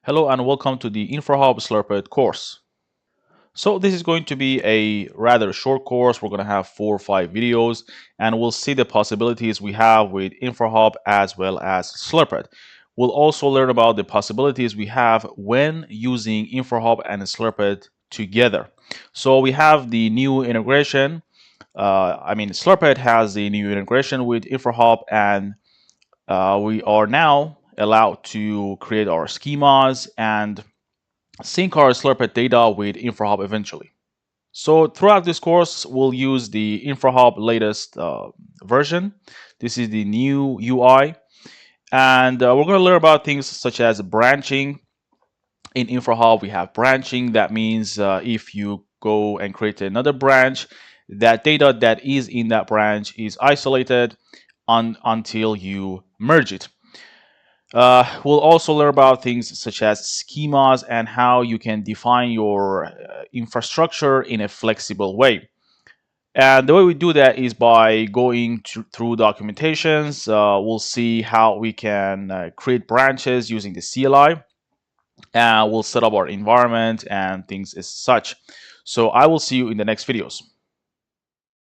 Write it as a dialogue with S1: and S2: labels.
S1: Hello and welcome to the Infrahub Slurp'it course. So this is going to be a rather short course. We're going to have 4 or 5 videos and we'll see the possibilities we have with Infrahub as well as Slurp'it. We'll also learn about the possibilities we have when using Infrahub and Slurp'it together. So we have the new integration. Slurp'it has the new integration with Infrahub and we are now allowed to create our schemas and sync our Slurp'it data with Infrahub eventually. So throughout this course, we'll use the Infrahub latest version. This is the new UI. And we're going to learn about things such as branching. In Infrahub, we have branching. That means if you go and create another branch, that data that is in that branch is isolated until you merge it. We'll also learn about things such as schemas and how you can define your infrastructure in a flexible way. And the way we do that is by going through documentations. We'll see how we can create branches using the CLI. And we'll set up our environment and things as such. So I will see you in the next videos.